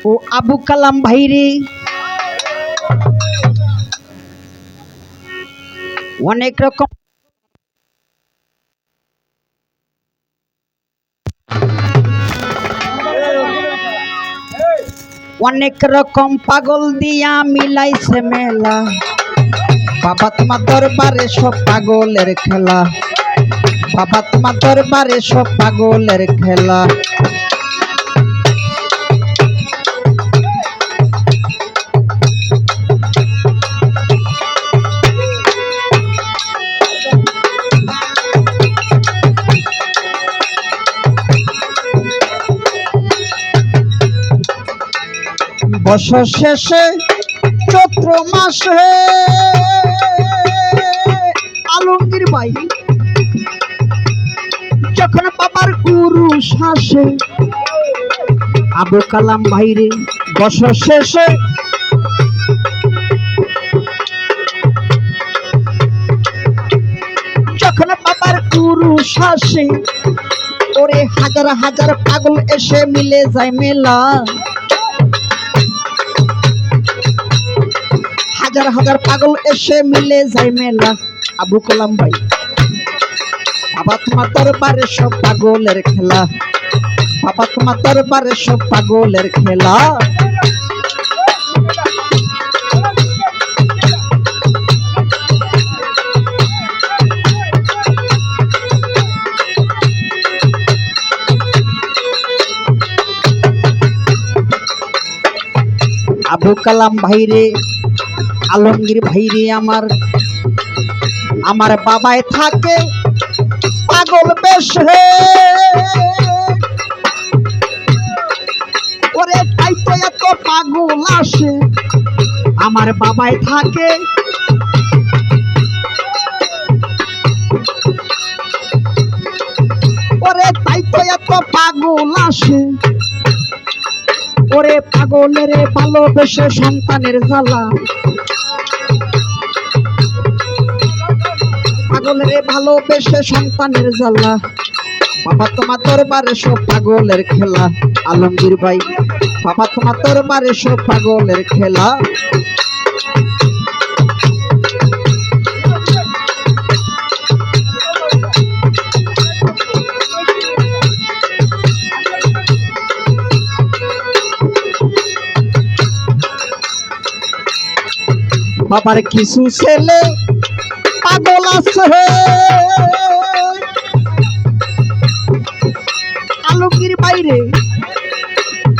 ও আবু কালাম ভাইরে অনেক রকম পাগল দিয়া মিলাইছে মেলা। বাবা তোমার দরবারে সব পাগলের খেলা, বাবা তোমার দরবারে সব পাগলের খেলা। বছর শেষে চৈত্র মাসে আলমগীর ভাই যখন বাবার উরুস আসে, আবু কালাম ভাইরে বছর শেষে যখন বাবার উরুস আসে, ওরে হাজার হাজার পাগল এসে মিলে যায় মেলা। হাজার হাজার পাগল এসে মিলে যায় মেলা। আবু কালাম ভাই বাবা তোমার দরবারে সব পাগলের খেলা, বাবা তোমার দরবারে সব পাগলের খেলা। আবু কালাম ভাইরে আলমগীর ভাইরে আমার বাবায় থাকে পাগল বেশে, ওরে তাই তো এত পাগল আসে। আমার বাবায় থাকে ওরে তাই তো এত পাগল আসে। ওরে পাগলের ভালোবেসে সন্তানের জ্বালা, পাগলের ভালোবেসে সন্তানের জ্বালা। বাবা তোমার দরবারে সব পাগলের খেলা। আলমগীর ভাই বাবা তোমার দরবারে সব পাগলের খেলা। বাবার কিছু ছেলে পাগল আছে, আলমগীর বাইরে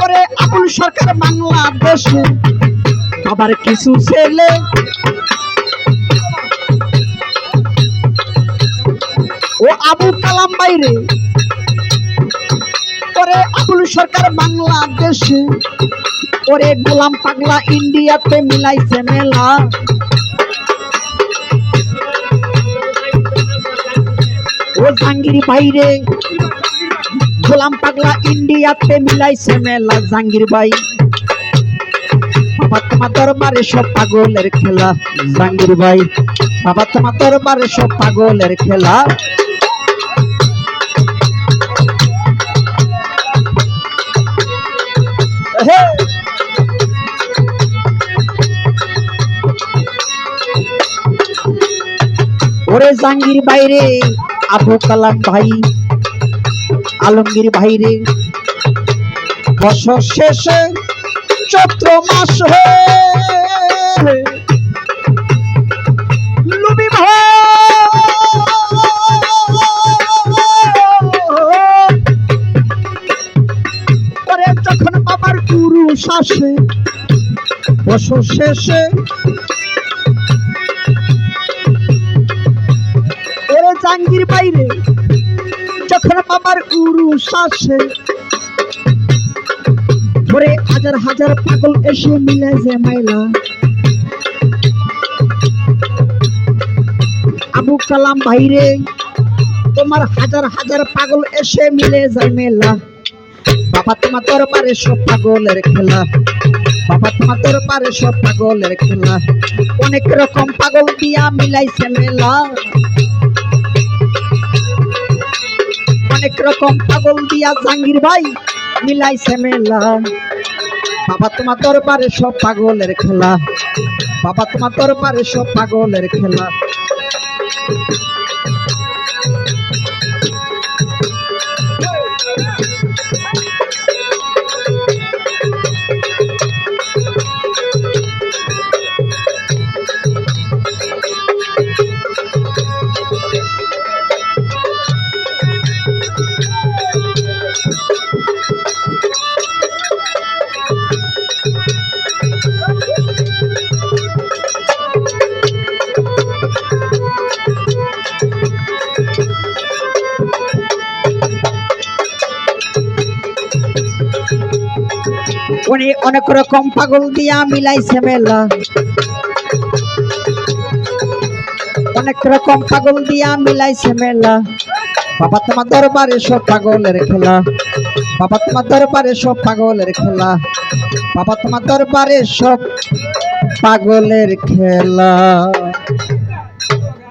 করে আবুল সরকার বাংলাদেশে। বাবার কিছু ছেলে ও আবু কালাম বাইরে করে আবুল সরকার বাংলাদেশে। ওরে গোলাম পাগলা ইন্ডিয়াতে মিলাইছে মেলা। ও জাহাঙ্গীর ভাইরে গোলাম পাগলা ইন্ডিয়াতে মিলাইছে মেলা। জাহাঙ্গীর ভাই বাবা তোমার দরবারে সব পাগলের খেলা। জাহাঙ্গীর ভাই বাবা তোমার দরবারে সব পাগলের খেলা। ওরে জাহাঙ্গীর বাইরে আবু কালাম ভাই আলমগীর ভাইরে বছর শেষে চৈত্র মাস লুবি ভাই ওরে যখন বাবার উরুস আসে, বছর শেষে ওরে জাহাঙ্গীর বাইরে যখন বাবার উরুস আসে, ওরে হাজার হাজার পাগল এসে মিলে যায় মেলা। আবু কালাম ভাইরে তোমার হাজার হাজার পাগল এসে মিলে যায় মেলা। বাবা তোমার দরবারে সব পাগলের খেলা, বাবা তোমার দরবারে সব পাগলের খেলা। অনেক রকম পাগল দিয়া মিলাইছে মেলা, অনেক রকম পাগল দিয়া জাহাঙ্গীর ভাই মিলাইছে মেলা। বাবা তোমার দরবারে সব পাগলের খেলা, বাবা তোমার দরবারে সব পাগলের খেলা। উনি অনেক রকম পাগল দিয়া মিলাইছে মেলা, অনেক রকম পাগল দিয়া মিলাইছে মেলা। বাবা তোমার দরবারে সব পাগলের খেলা, বাবা তোমার দরবারে সব পাগলের খেলা, বাবা তোমার দরবারে সব পাগলের খেলা।